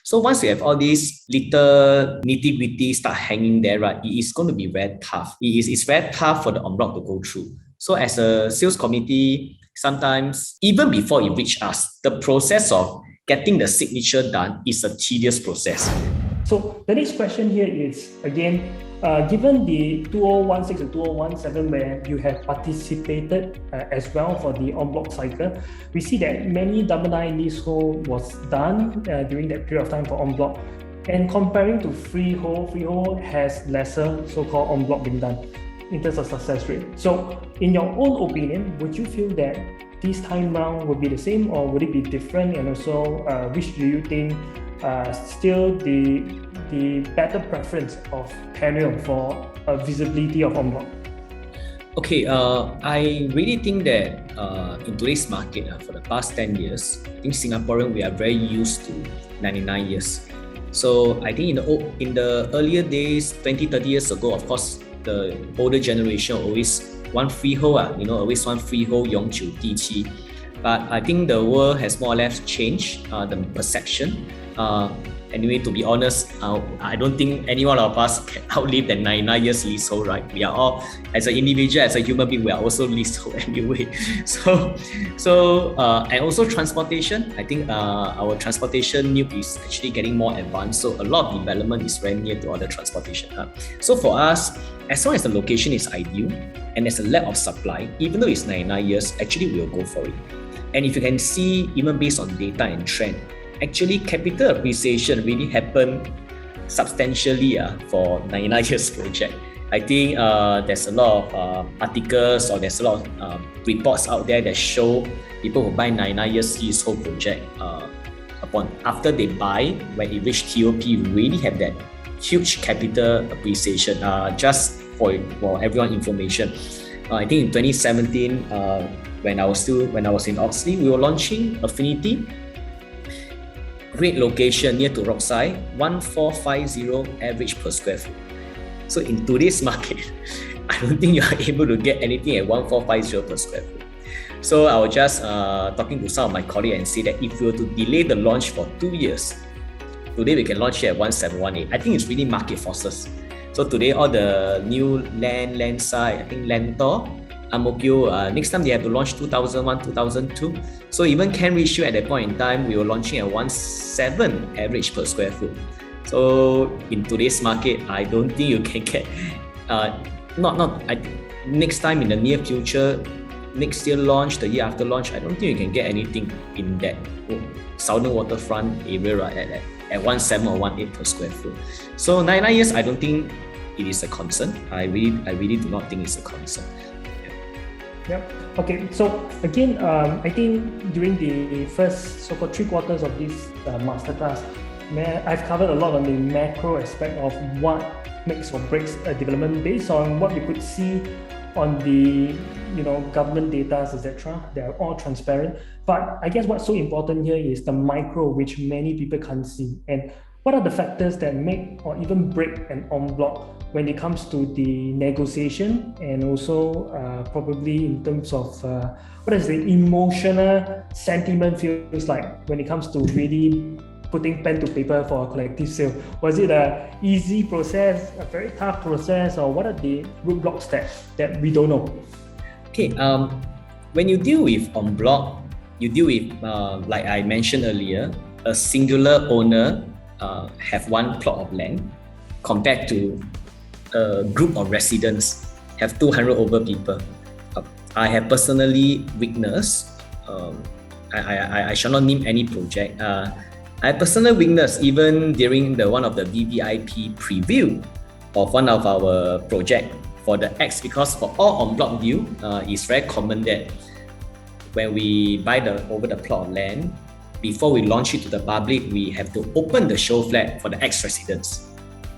So once you have all these little nitty-gritty start hanging there, right, it is going to be very tough. It's very tough for the en bloc to go through. So as a sales committee, sometimes even before it reach us, the process of getting the signature done is a tedious process. So the next question here is, again, given the 2016 and 2017 where you have participated as well for the en bloc cycle, we see that many double-nine leasehold was done during that period of time for en bloc. And comparing to freehold has lesser so-called en bloc being done in terms of success rate. So in your own opinion, would you feel that this time round would be the same or would it be different? And also, which do you think still the better preference of tenure for visibility of en bloc? Okay, I really think that in today's market, for the past 10 years, I think Singaporean, we are very used to 99 years. So I think in the earlier days, 20, 30 years ago, of course, the older generation always want freehold, always want freehold, 永久地契. But I think the world has more or less changed the perception. Anyway, to be honest, I don't think any one of us can outlive the 99 years leasehold, right? We are all, as an individual, as a human being, we are also leasehold anyway. And also transportation. I think our transportation need is actually getting more advanced. So a lot of development is very near to other transportation hub. So for us, as long as the location is ideal and there's a lack of supply, even though it's 99 years, actually we'll go for it. And if you can see, even based on data and trend, actually capital appreciation really happened substantially for 99 years project. I think there's a lot of articles or there's a lot of reports out there that show people who buy 99 years leasehold project after they buy, when it reach TOP, you really have that huge capital appreciation. Just for everyone information, I think in 2017, when I was in Oxley, we were launching Affinity. Great location near to Rockside, 1450 average per square foot. So in today's market, I don't think you are able to get anything at 1450 per square foot. So I was just talking to some of my colleagues and say that if we were to delay the launch for 2 years, today we can launch it at 1718. I think it's really market forces. So today all the new land side, I think Lentor, Amokyo, next time they have to launch 2001, 2002. So even Ken Ratio at that point in time, we were launching at 17 average per square foot. So in today's market, I don't think you can get, next time in the near future, next year launch, the year after launch, I don't think you can get anything in that southern waterfront area right at 17 or 18 per square foot. So 99 years, I don't think it is a concern. I really do not think it's a concern. Yeah. Okay. So again, I think during the first so-called 3 quarters of this masterclass, I've covered a lot on the macro aspect of what makes or breaks a development based on what we could see on the government data, etc. They are all transparent. But I guess what's so important here is the micro, which many people can't see. And what are the factors that make or even break an en bloc when it comes to the negotiation, and also probably in terms of what is the emotional sentiment feels like when it comes to really putting pen to paper for a collective sale? Was it an easy process, a very tough process, or what are the roadblocks that we don't know? Okay, when you deal with en bloc, you deal with, like I mentioned earlier, a singular owner have one plot of land compared to a group of residents have 200 over people. I have personally witnessed, I shall not name any project, I personally witnessed even during one of the VVIP preview of one of our project for the X, because for all en bloc deal, it's very common that when we buy over the plot of land, before we launch it to the public, we have to open the show flat for the X residents.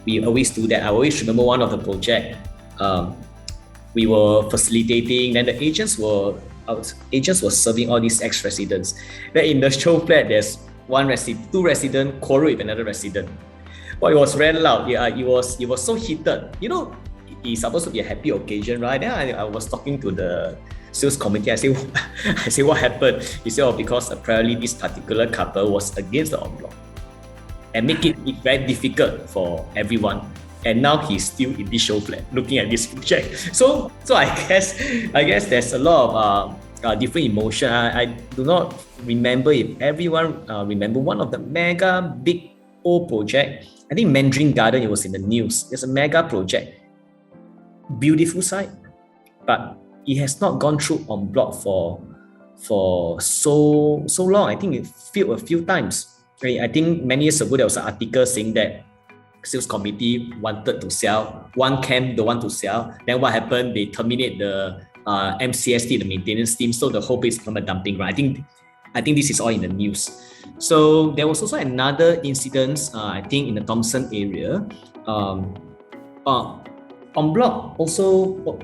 We always do that. I always remember one of the project, we were facilitating, then the agents were serving all these X residents. Then in the show flat, there's two residents quarrel with another resident. Well, it was very loud. Yeah, it was so heated. It's supposed to be a happy occasion, right? Then I was talking to the sales committee. I say, what happened? He said, because apparently this particular couple was against the en bloc. and make it very difficult for everyone. And now he's still in this show flat, looking at this project. So I guess there's a lot of different emotion. I do not remember if everyone remember one of the mega big old project. I think Mandarin Garden, it was in the news. There's a mega project, beautiful site, but it has not gone through en bloc for so long. I think it failed a few times. I think many years ago there was an article saying that sales committee wanted to sell, one camp don't want to sell. Then what happened? They terminate the MCST, the maintenance team. So the whole place became a dumping ground. I think this is all in the news. So there was also another incident, I think in the Thomson area. En bloc also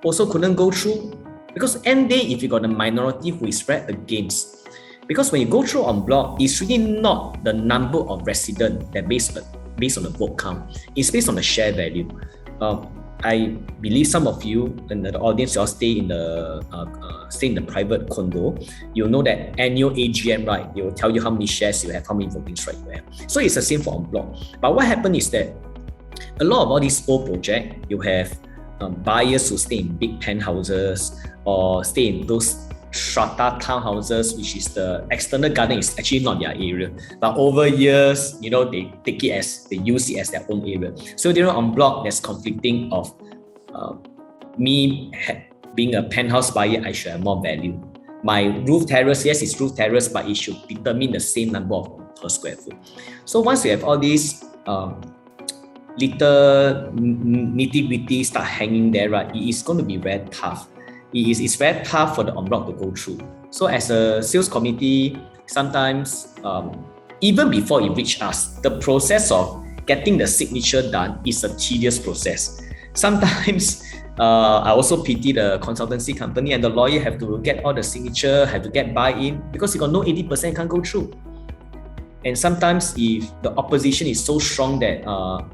couldn't go through, because end day, if you got a minority who is right against, because when you go through en bloc, it's really not the number of residents that based on the vote count. It's based on the share value. I believe some of you in the audience, you all stay in the private condo. You'll know that annual AGM, right? They will tell you how many shares you have, how many voting rights you have. So it's the same for en bloc. But what happened is that a lot of all these old projects, you have buyers who stay in big penthouses or stay in those strata townhouses, which is the external garden is actually not their area. But over years, they take it as, they use it as their own area. So en bloc, there's conflicting of me being a penthouse buyer, I should have more value. My roof terrace, yes, it's roof terrace, but it should determine the same number of per square foot. So once you have all these little nitty-gritty start hanging there, right, it is going to be very tough. It's very tough for the en bloc to go through. So as a sales committee, sometimes even before it reaches us, the process of getting the signature done is a tedious process. Sometimes I also pity the consultancy company and the lawyer have to get all the signature, have to get buy-in, because you got no 80% can't go through. And sometimes if the opposition is so strong that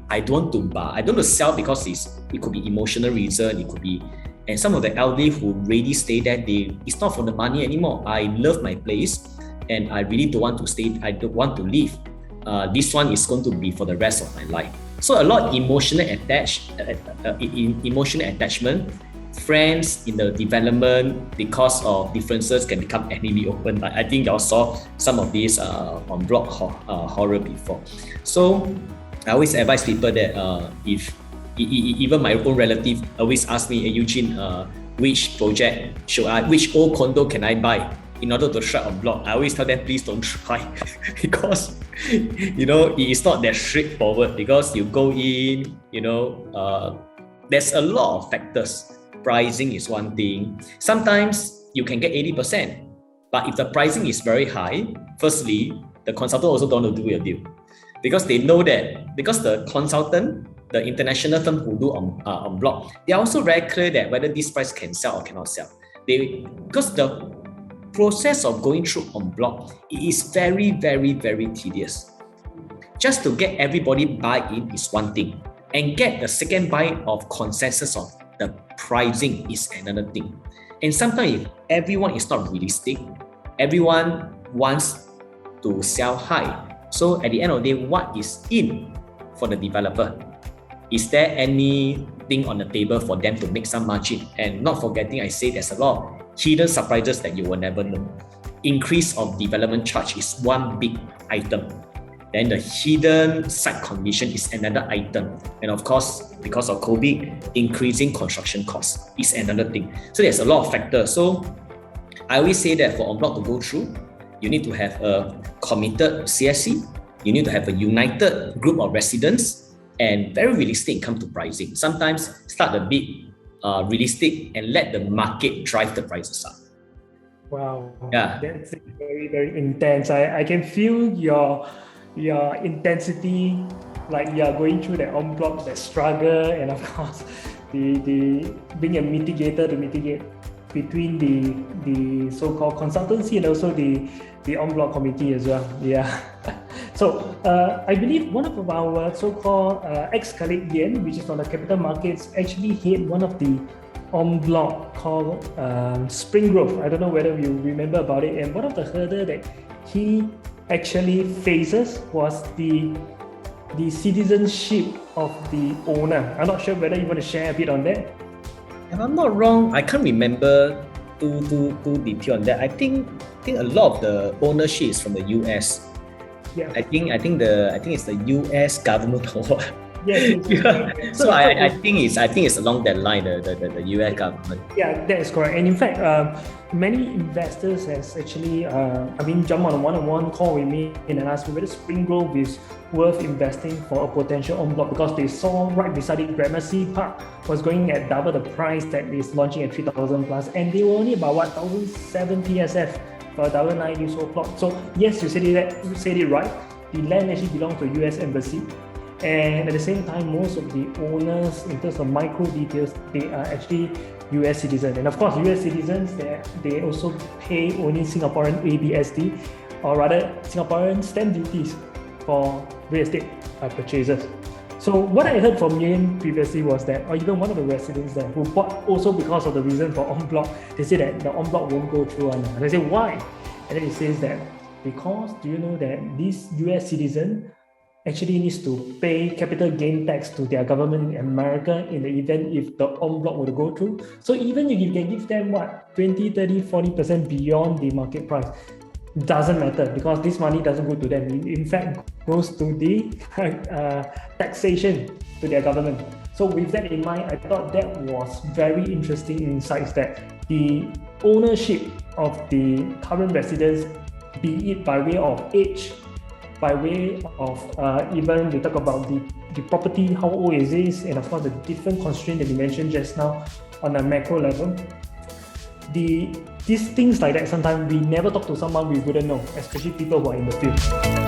I don't want to buy, I don't want to sell because it could be emotional reason, it could be, and some of the elderly who really stay there, it's not for the money anymore. I love my place and I really don't want to stay, I don't want to leave. This one is going to be for the rest of my life. So a lot of emotional attachment, friends in the development, because of differences can become enemy open. I think y'all saw some of these en bloc horror before. So I always advise people that if even my own relative always ask me, hey, Eugene, which old condo can I buy in order to try en bloc? I always tell them, please don't try because it is not that straightforward, because you go in, there's a lot of factors. Pricing is one thing. Sometimes you can get 80%, but if the pricing is very high, firstly, the consultant also don't want to do a deal, because they know that, because the consultant, the international firm who do en bloc, they are also very clear that whether this price can sell or cannot sell. Because the process of going through en bloc, it is very, very, very tedious. Just to get everybody buy-in is one thing, and get the second buy of consensus of the pricing is another thing. And sometimes if everyone is not realistic, everyone wants to sell high. So at the end of the day, what is in for the developer? Is there anything on the table for them to make some margin? And not forgetting, I say there's a lot of hidden surprises that you will never know. Increase of development charge is one big item. Then the hidden site condition is another item. And of course, because of COVID, increasing construction costs is another thing. So there's a lot of factors. So I always say that for en bloc to go through, you need to have a committed CSC, you need to have a united group of residents, and very realistic come to pricing. Sometimes start a bit realistic and let the market drive the prices up. Wow, yeah, that's very, very intense. I can feel your intensity, like you're going through that en bloc, that struggle, and of course the being a mitigator to mitigate between the so-called consultancy and also the en bloc committee as well. Yeah. So I believe one of our so-called ex-colleague Yen, which is from the capital markets, actually hit one of the en bloc called Spring Grove. I don't know whether you remember about it. And one of the hurdle that he actually faces was the citizenship of the owner. I'm not sure whether you want to share a bit on that. If I'm not wrong, I can't remember too detail on that. I think a lot of the ownership is from the US. Yeah. I think it's the US government or what. Yes. Yeah. So I think it's along that line, the US government. Yeah, that is correct. And in fact, many investors has actually, jump on a one-on-one call with me and asked me whether Spring Grove is worth investing for a potential en bloc, because they saw right beside it, Gramercy Park was going at double the price that is launching at 3,000 plus, and they were only about 1,007 PSF for a $9 leasehold plot. So yes, you said it right. The land actually belongs to US Embassy. And at the same time, most of the owners, in terms of micro details, they are actually US citizens. And of course, US citizens, they also pay only Singaporean ABSD, or rather Singaporean stamp duties for real estate purchases. So what I heard from Yin previously was that, or even one of the residents there who bought also because of the reason for en bloc, they say that the en bloc won't go through. And I say, why? And then he says that because, do you know that this US citizen actually needs to pay capital gain tax to their government in America in the event if the en bloc were to go through. So even if you can give them 20, 30, 40% beyond the market price, doesn't matter, because this money doesn't go to them. In fact, goes to the taxation to their government. So with that in mind, I thought that was very interesting insights, that the ownership of the current residents, be it by way of age, by way of even we talk about the property, how old is this, and of course the different constraints that you mentioned just now on a macro level. These things like that, sometimes we never talk to someone we wouldn't know, especially people who are in the field.